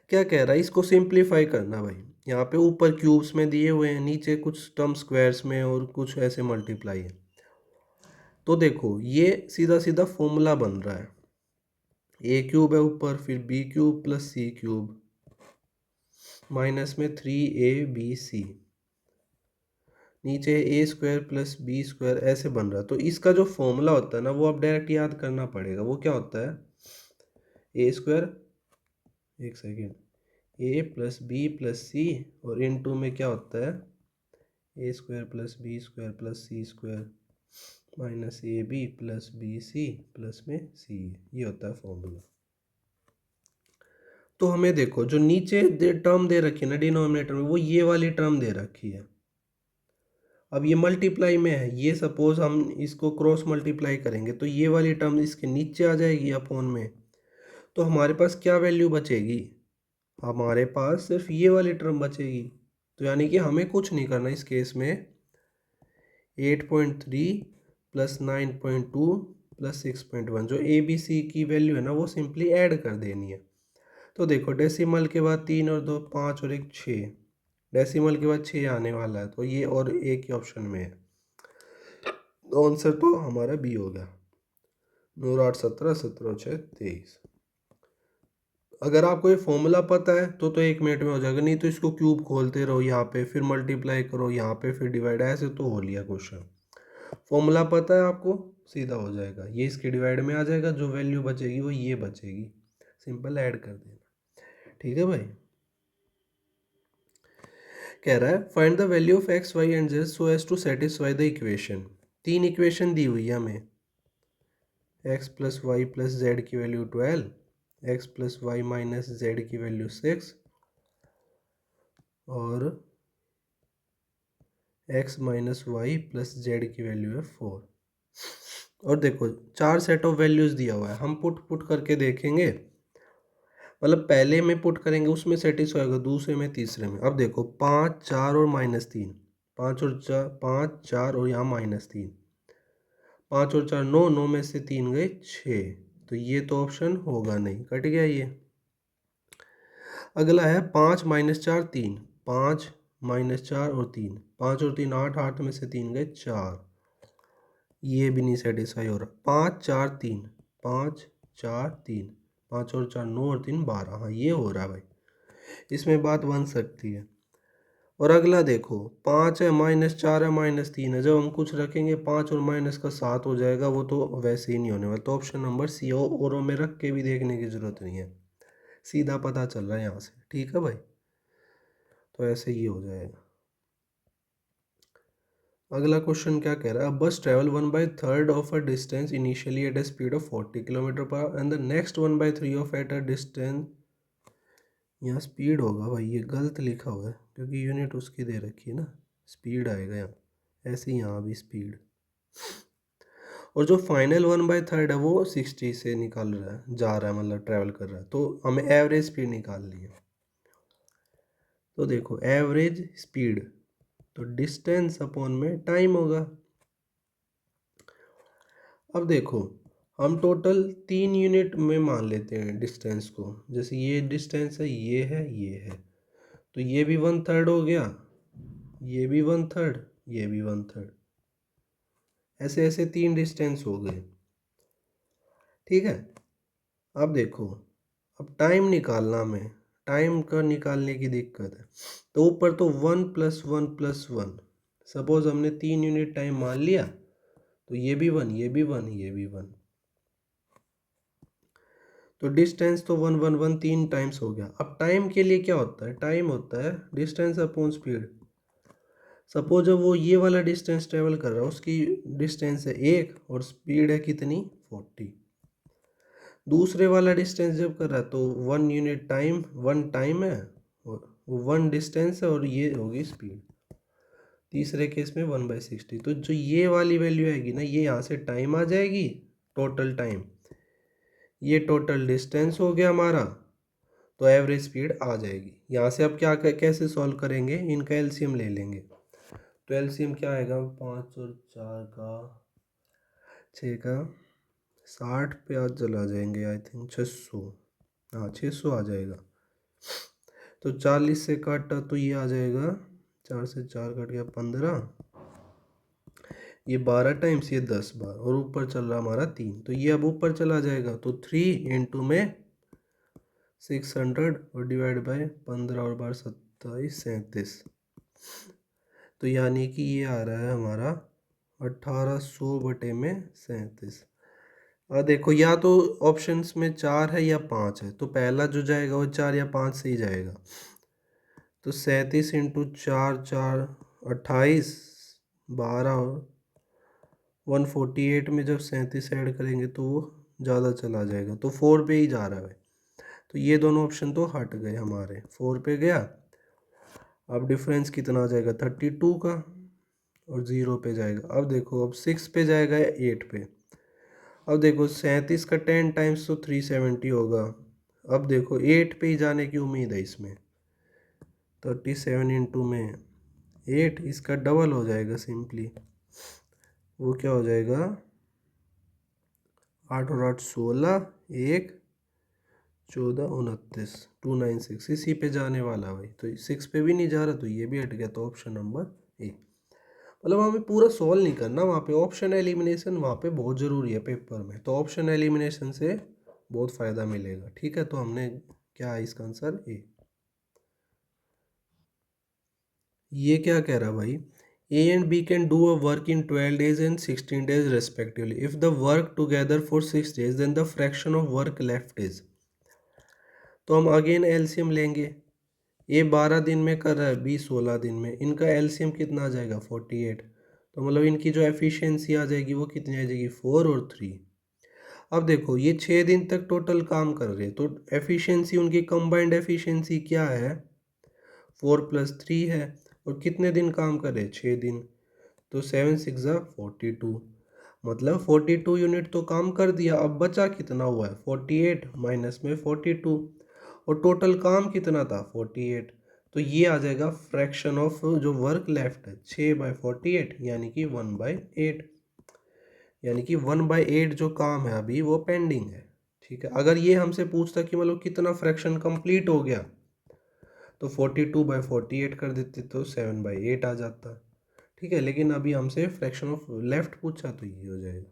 क्या कह रहा है, इसको सिंप्लीफाई करना भाई। यहाँ पे ऊपर क्यूब्स में दिए हुए हैं, नीचे कुछ टर्म स्क्वायर्स में और कुछ ऐसे मल्टीप्लाई है। तो देखो, ये सीधा सीधा फॉर्मूला बन रहा है, ए क्यूब है ऊपर, फिर बी क्यूब प्लस सी क्यूब माइनस में 3AB, नीचे A² प्लस B², ऐसे बन रहा है। तो इसका जो फॉर्मूला होता है ना, वो आप डायरेक्ट याद करना पड़ेगा। वो क्या होता है, A², एक second, A plus B plus C, और इनटू में क्या होता है, A² plus B² plus C² minus AB plus BC plus में C, ये होता है फॉर्मूला। तो हमें देखो, जो नीचे टर्म दे रखी है ना डिनोमिनेटर में, वो ये वाली टर्म दे रखी है। अब ये मल्टीप्लाई में है, ये सपोज हम इसको क्रॉस मल्टीप्लाई करेंगे तो ये वाली टर्म इसके नीचे आ जाएगी अपॉन में। तो हमारे पास क्या वैल्यू बचेगी, हमारे पास सिर्फ ये वाली टर्म बचेगी। तो यानी कि हमें कुछ नहीं करना इस केस में, 8.3 प्लस 9.2 प्लस 6.1, जो ABC की वैल्यू है ना, वो सिंपली ऐड कर देनी है। तो देखो, डेसिमल के बाद 3 और 2 5 और 1 6, डेसिमल के बाद 6 आने वाला है, तो ये और एक ही ऑप्शन में है। तो आंसर तो हमारा बी हो गया, 9 8 17 17 6 23। अगर आपको ये फॉर्मूला पता है तो 1 मिनट में हो जाएगा, नहीं तो इसको क्यूब खोलते रहो यहाँ पे, फिर मल्टीप्लाई करो यहाँ पे, फिर डिवाइड, ऐसे तो हो लिया क्वेश्चन। फॉर्मूला पता है आपको, सीधा हो जाएगा, ये इसके डिवाइड में आ जाएगा, जो वैल्यू बचेगी वो ये बचेगी, सिंपल ऐड कर देना। ठीक है भाई। कह रहा है find the value of X Y and Z so as to satisfy the equation. 3 equation दी हुई है हमें, X plus Y plus Z की value 12, X plus Y minus Z की वैल्यू 6 और X minus Y plus Z की value है 4। और देखो 4 सेट ऑफ वैल्यूज दिया हुआ है, हम पुट करके देखेंगे, मतलब पहले में पुट करेंगे उसमें सेटिस्फाई होगा, दूसरे में, तीसरे में। अब देखो 5 4 और -3, 5 और 4, 5 4 और यहाँ -3, 5 और 4 9, 9 में से 3 गए 6, तो ये तो ऑप्शन होगा नहीं, कट गया ये। अगला है 5 -4 3, 5 -4 और 3, 5 और 3 8, 8 में से 3 गए 4, ये भी नहीं सेटिस्फाई हो रहा। 5 4 3, 5 4 3, 5 और 4 9 और 3 12, हाँ ये हो रहा है भाई, इसमें बात बन सकती है। और अगला देखो 5 है -4 है -3 है, जब हम कुछ रखेंगे 5 और माइनस का 7 हो जाएगा, वो तो वैसे ही नहीं होने वाला, तो ऑप्शन नंबर सी हो, और में रख के भी देखने की ज़रूरत नहीं है, सीधा पता चल रहा है यहाँ से। ठीक है भाई, तो ऐसे ही हो जाएगा। अगला क्वेश्चन क्या कह रहा है, बस travel 1/3 of a distance initially at a speed of 40 km/h and the next 1/3 of at a distance, यहाँ स्पीड होगा भाई, ये गलत लिखा हुआ है क्योंकि यूनिट उसकी दे रखी है ना, स्पीड आएगा यहाँ, ऐसे ही यहाँ भी स्पीड। और जो फाइनल 1/3 है वो 60 से निकल रहा है, जा रहा है, मतलब ट्रैवल कर रहा है, तो हमें एवरेज स्पीड निकालनी है। तो देखो एवरेज स्पीड तो डिस्टेंस अपॉन में टाइम होगा। अब देखो हम टोटल 3 यूनिट में मान लेते हैं डिस्टेंस को, जैसे ये डिस्टेंस है, ये है, ये है, तो ये भी 1/3 हो गया, ये भी 1/3, ये भी 1/3, ऐसे ऐसे 3 डिस्टेंस हो गए। ठीक है। अब देखो, अब टाइम निकालना, में टाइम का निकालने की दिक्कत है, तो ऊपर तो 1 + 1 + 1, सपोज हमने 3 यूनिट टाइम मान लिया, तो ये भी 1, ये भी 1, ये भी 1, तो डिस्टेंस तो 1 1 1 3 टाइम्स हो गया। अब टाइम के लिए क्या होता है, टाइम होता है डिस्टेंस अपॉन स्पीड। सपोज जब वो ये वाला डिस्टेंस ट्रेवल कर रहा है, उसकी डिस्टेंस है 1 और स्पीड है कितनी 40, दूसरे वाला डिस्टेंस जब कर रहा है तो 1 यूनिट टाइम, 1 टाइम है और 1 डिस्टेंस है और ये होगी स्पीड, तीसरे केस में 1/60, तो जो ये वाली वैल्यू आएगी ना, ये यहाँ से टाइम आ जाएगी, टोटल टाइम, ये टोटल डिस्टेंस हो गया हमारा, तो एवरेज स्पीड आ जाएगी। यहाँ से अब क्या कैसे सॉल्व करेंगे, इनका एलसीएम ले लेंगे, तो एलसीएम क्या आएगा, 5 और 4 का 6 का 60 पे आज चला जाएंगे, आई थिंक 600, हाँ 600 आ जाएगा। तो 40 से काटा तो ये आ जाएगा, 4 से 4 कट गया 15, ये 12 टाइम्स, ये 10 बार, और ऊपर चल रहा हमारा 3, तो ये अब ऊपर चला जाएगा, तो 3 इंटू में 600 और डिवाइड बाय 15 और बार 27 37, तो यानी कि ये आ रहा है हमारा 1800/37। और देखो या तो ऑप्शंस में 4 है या 5 है, तो पहला जो जाएगा वो 4 या 5 से ही जाएगा, तो 37 इंटू 4 4 28, 12 148 में जब 37 ऐड करेंगे तो वो ज़्यादा चला जाएगा, तो 4 पे ही जा रहा है, तो ये दोनों ऑप्शन तो हट गए हमारे, 4 पे गया। अब डिफरेंस कितना आ जाएगा 32 का, और 0 पे जाएगा। अब देखो अब 6 पे जाएगा या 8 पे, अब देखो 37 का 10 टाइम्स तो 370 होगा, अब देखो 8 पे ही जाने की उम्मीद है इसमें, 37 इंटू में 8, इसका डबल हो जाएगा सिंपली, वो क्या हो जाएगा 8 और 8 16, 1 14 29, 296, इसी पे जाने वाला भाई, तो 6 पे भी नहीं जा रहा, तो ये भी हट गया, तो ऑप्शन नंबर ए। मतलब हमें पूरा सॉल्व नहीं करना, वहाँ पे ऑप्शन एलिमिनेशन वहाँ पे बहुत ज़रूरी है पेपर में, तो ऑप्शन एलिमिनेशन से बहुत फ़ायदा मिलेगा। ठीक है, तो हमने क्या है इसका आंसर? ए। ये क्या कह रहा भाई? A and B can do a work in 12 days and 16 days respectively. If the work together for 6 days then the fraction of work left is. तो हम अगेन एलसीएम लेंगे। ए 12 दिन में कर रहा है, बी 16 दिन में, इनका एलसीएम कितना आ जाएगा? 48। तो मतलब इनकी जो एफिशिएंसी आ जाएगी वो कितनी आ जाएगी? 4 और 3। अब देखो ये 6 दिन तक टोटल काम कर रहे हैं, तो एफिशिएंसी उनकी कंबाइंड एफिशिएंसी क्या है? 4 + 3 है। और कितने दिन काम कर रहे हैं? 6 दिन। तो 7 6 42। मतलब 42 यूनिट तो काम कर दिया। अब बचा कितना हुआ है? 48 माइनस में 42। और टोटल काम कितना था? 48। तो ये आ जाएगा फ्रैक्शन ऑफ जो वर्क लेफ्ट है, 6/48 यानी कि 1/8। यानी कि 1/8 जो काम है अभी वो पेंडिंग है। ठीक है, अगर ये हमसे पूछता कि मतलब कितना फ्रैक्शन कंप्लीट हो गया, तो 42/48 कर देते तो 7/8 आ जाता। ठीक है, लेकिन अभी हमसे फ्रैक्शन ऑफ लेफ्ट पूछा तो ये हो जाएगा।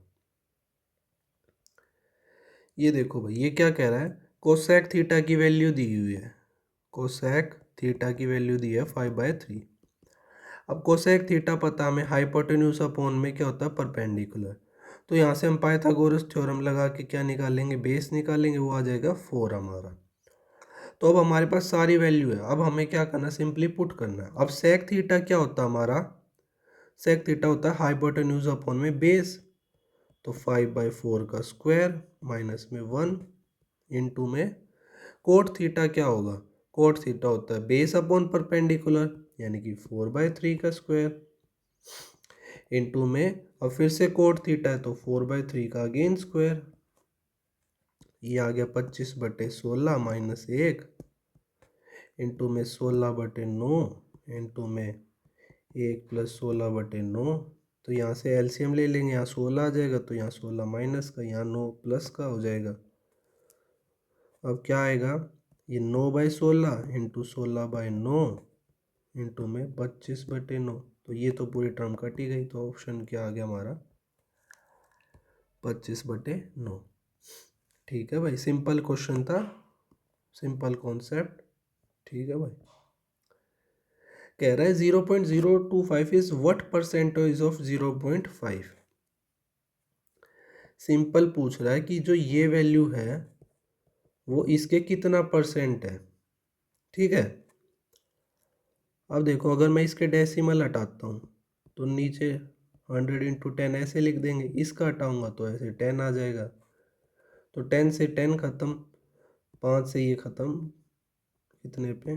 ये देखो भाई, ये क्या कह रहा है? कोसेक थीटा की वैल्यू दी हुई है। कोसेक थीटा की वैल्यू दी है 5/3। अब कोसेक थीटा पता हमें हाइपोटेन्यूज अपॉन में क्या होता है? परपेंडिकुलर। तो यहाँ से हम पाइथागोरस थ्योरम लगा के क्या निकालेंगे? बेस निकालेंगे, वो आ जाएगा 4 हमारा। तो अब हमारे पास सारी वैल्यू है। अब हमें क्या करना है? सिंपली पुट करना है। अब सेक थीटा क्या होता है हमारा? सेक थीटा होता है हाइपोटेन्यूज अपॉन में बेस। तो 5/4 का स्क्वायर माइनस में 1 इंटू में कोट थीटा क्या होगा? कोट थीटा होता है बेस अपॉन परपेंडिकुलर यानी कि 4/3 का स्क्वायर इंटू में, अब फिर से कोट थीटा है तो 4/3 का अगेन स्क्वायर। ये आ गया 25/16 माइनस 1 इंटू में 16/9 इंटू में 1 + 16/9। तो यहाँ से एलसीएम ले लेंगे, यहाँ 16 आ जाएगा तो यहाँ 16 माइनस का, यहाँ 9 प्लस का हो जाएगा। अब क्या आएगा? ये 9/16 इंटू 16/9 इंटू में 25/9। तो ये तो पूरी टर्म कट ही गई। तो ऑप्शन क्या आ गया हमारा? 25/9। ठीक है भाई, सिंपल क्वेश्चन था, सिंपल कॉन्सेप्ट। ठीक है भाई, कह रहा है 0.025 is what percentage of 0.5। Simple पूछ रहा है कि जो ये वैल्यू है वो इसके कितना परसेंट है। ठीक है, अब देखो अगर मैं इसके डेसिमल हटाता हूँ तो नीचे 100 × 10 ऐसे लिख देंगे, इसका हटाऊंगा तो ऐसे 10 आ जाएगा। तो 10 से 10 ख़त्म, 5 से ये ख़त्म, कितने पे?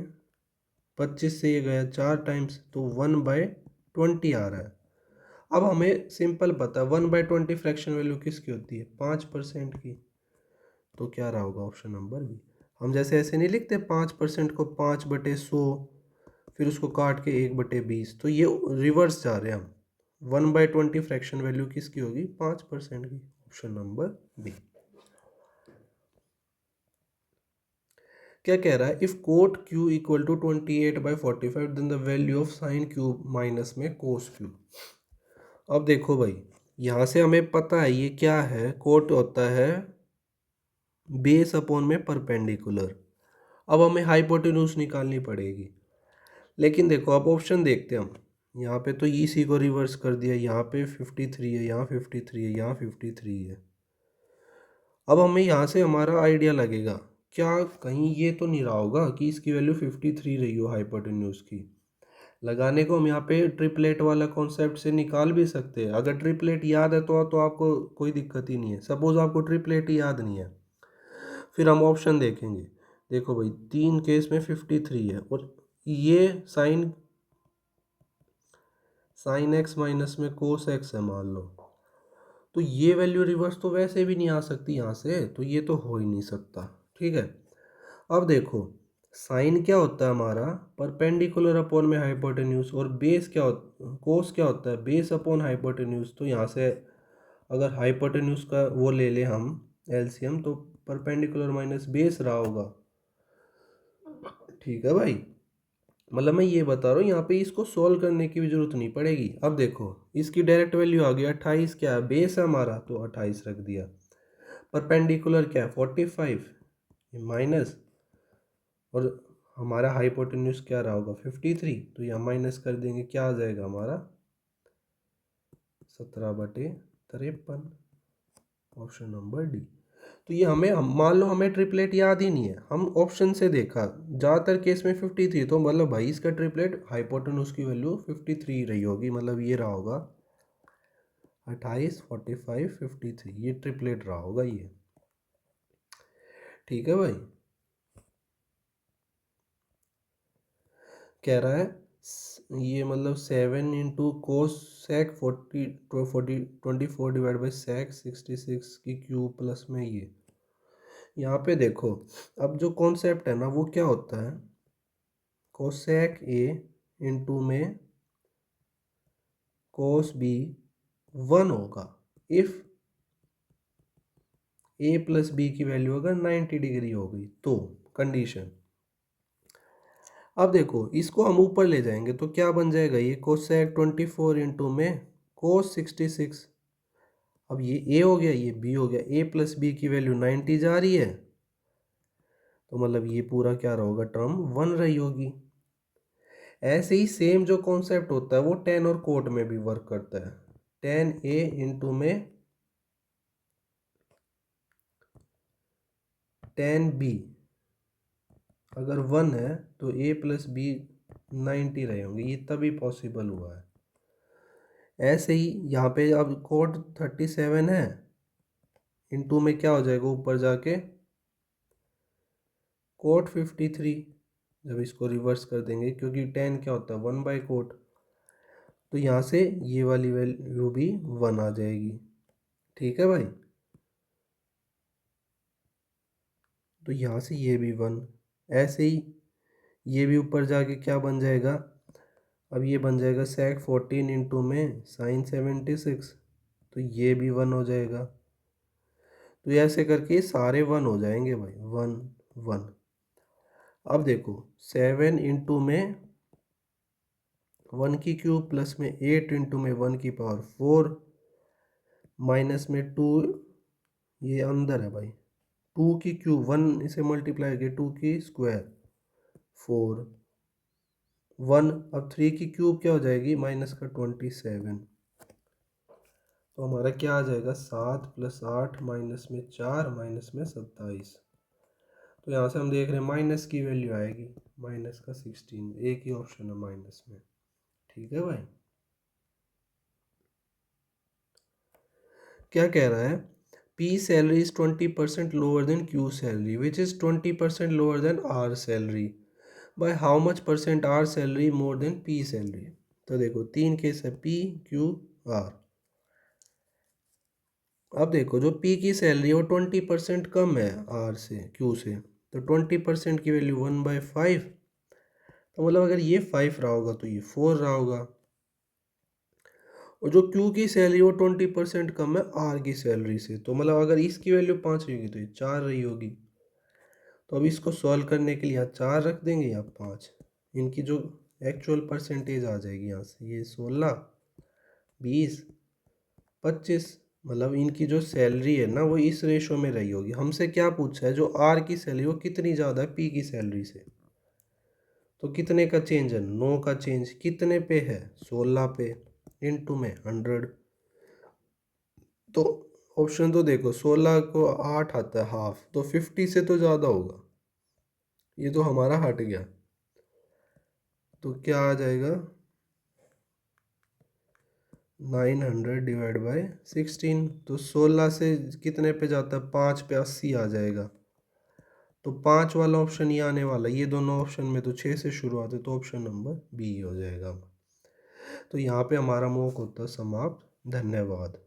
25 से ये गया 4 टाइम्स, तो 1/20 आ रहा है। अब हमें सिंपल पता है 1/20 फ्रैक्शन वैल्यू किसकी होती है? 5% की। तो क्या रहा होगा? Option number B. हम जैसे ऐसे नहीं लिखते 5% को 5/100, फिर उसको काट के 1/20, तो ये रिवर्स जा रहे हैं हम। 1/20 फ्रैक्शन वैल्यू किसकी होगी? 5% की। Option number B. क्या कह रहा है? If cot Q equal to 28/45 then the value of sin cube minus में कोस क्यूब। अब देखो भाई, यहाँ से हमें पता है ये क्या है? कोट होता है बेस अपॉन में परपेंडिकुलर। अब हमें हाइपोटेन्यूज निकालनी पड़ेगी। लेकिन देखो अब ऑप्शन देखते हैं हम। यहाँ पे तो इसी को रिवर्स कर दिया, यहाँ पे 53 है, यहाँ 53 है, यहाँ 53 है। अब हमें यहाँ से हमारा आइडिया लगेगा, क्या कहीं ये तो नहीं रहा होगा कि इसकी वैल्यू 53 रही हो हाइपोटेन्यूज की। लगाने को हम यहाँ पे ट्रिपलेट वाला कॉन्सेप्ट से निकाल भी सकते हैं। अगर ट्रिपलेट याद है तो आपको कोई दिक्कत ही नहीं है। सपोज आपको ट्रिपलेट ही याद नहीं है, फिर हम ऑप्शन देखेंगे। देखो भाई, 3 केस में 53 है और ये साइन एक्स माइनस में कोस एक्स है मान लो, तो ये वैल्यू रिवर्स तो वैसे भी नहीं आ सकती यहाँ से, तो ये तो हो ही नहीं सकता। ठीक है, अब देखो साइन क्या होता है हमारा? परपेंडिकुलर अपॉन में हाइपोटेन्यूज। और बेस क्या होता, कोस क्या होता है? Base upon hypotenuse. तो यहाँ से अगर हाइपोटेन्यूज का वो ले ले हम एलसीएम, तो परपेंडिकुलर माइनस बेस रहा होगा। ठीक है भाई, मतलब मैं ये बता रहा हूँ, यहाँ पे इसको सोल्व करने की भी जरूरत नहीं पड़ेगी। अब देखो इसकी डायरेक्ट वैल्यू आ गई 28। क्या है? बेस है हमारा, तो 28 रख दिया। परपेंडिकुलर क्या है? 45 माइनस और हमारा हाइपोटेन्यूज क्या रहा होगा 53, तो यहाँ माइनस कर देंगे, क्या आ जाएगा हमारा 17/53, ऑप्शन नंबर डी। तो ये मान लो हमें ट्रिपलेट याद ही नहीं है, हम ऑप्शन से देखा ज़्यादातर केस में 53, तो मतलब भाई इसका ट्रिपलेट हाइपोटेन्यूज की वैल्यू 53 रही होगी, मतलब ये रहा होगा 28, 45, 53, ये ट्रिपलेट रहा होगा ये। ठीक है भाई, कह रहा है ये मतलब 7 × cos sec 24 की क्यूब प्लस में ये, यहाँ पे देखो अब जो कॉन्सेप्ट है ना वो क्या होता है, कोसेक ए इंटू में कोस बी 1 होगा इफ ए प्लस बी की वैल्यू अगर 90 डिग्री हो गई तो कंडीशन। अब देखो इसको हम ऊपर ले जाएंगे तो क्या बन जाएगा, ये कोसेक 24 इंटू में कोस 66। अब ये ए हो गया, ये बी हो गया, ए प्लस बी की वैल्यू 90 जा रही है, तो मतलब ये पूरा क्या रहेगा, टर्म 1 रही होगी। ऐसे ही सेम जो कॉन्सेप्ट होता है वो टेन और कोट में भी वर्क करता है। टेन ए इंटू में टेन बी अगर 1 है तो ए प्लस बी 90 रहे होंगे, ये तभी पॉसिबल हुआ है। ऐसे ही यहाँ पे अब कोट 37 है, इंटू में क्या हो जाएगा ऊपर जाके कोट 53, जब इसको रिवर्स कर देंगे क्योंकि 10 क्या होता है 1/कोट, तो यहाँ से ये वाली वैल्यू भी 1 आ जाएगी। ठीक है भाई, तो यहाँ से ये भी 1, ऐसे ही ये भी ऊपर जाके क्या बन जाएगा, अब ये बन जाएगा sec 14 इंटू में sin 76, तो ये भी 1 हो जाएगा। तो ऐसे करके सारे 1 हो जाएंगे भाई, 1 1। अब देखो 7 इंटू में 1 की क्यूब प्लस में 8 इंटू में 1 की पावर 4 माइनस में 2, ये अंदर है भाई, 2 की क्यूब 1 इसे मल्टीप्लाई करके 2 की स्क्वायर 4 1, अब 3 की क्यूब क्या हो जाएगी माइनस का 27, तो हमारा क्या आ जाएगा 7 + 8 माइनस में 4 माइनस में 27। तो यहाँ से हम देख रहे हैं माइनस की वैल्यू आएगी माइनस का 16, एक ही ऑप्शन है माइनस में। ठीक है भाई, क्या कह रहा है, P salary is 20% lower than Q salary which is 20% lower than R salary, by how much percent R salary more than P salary. तो देखो 3 केस है, P Q R। अब देखो जो P की सैलरी है वो 20% कम है R से Q से, तो 20% की वैल्यू 1/5, तो मतलब अगर ये 5 रहा होगा तो ये 4 रहा होगा। और जो Q की सैलरी वो 20% कम है R की सैलरी से, तो मतलब अगर इसकी वैल्यू 5 रही होगी तो ये 4 रही होगी। तो अब इसको सॉल्व करने के लिए यहाँ 4 रख देंगे, यहाँ 5, इनकी जो एक्चुअल परसेंटेज आ जाएगी यहाँ से, ये 16, 20, 25, मतलब इनकी जो सैलरी है ना वो इस रेशो में रही होगी। हमसे क्या पूछा है, जो आर की सैलरी वो कितनी ज़्यादा है पी की सैलरी से, तो कितने का चेंज है, 9 का चेंज, कितने पे है 16 पे, इनटू में 100, तो ऑप्शन तो देखो 16 को 8 आता है हाफ, तो 50 से तो ज़्यादा होगा, ये तो हमारा हट गया, तो क्या आ जाएगा 900/16, तो 16 से कितने पे जाता है 5 पे 80 आ जाएगा, तो 5 वाला ऑप्शन ही आने वाला, ये दोनों ऑप्शन में तो 6 से शुरू आते, तो ऑप्शन नंबर बी हो जाएगा। तो यहाँ पे हमारा मॉक होता है समाप्त। धन्यवाद।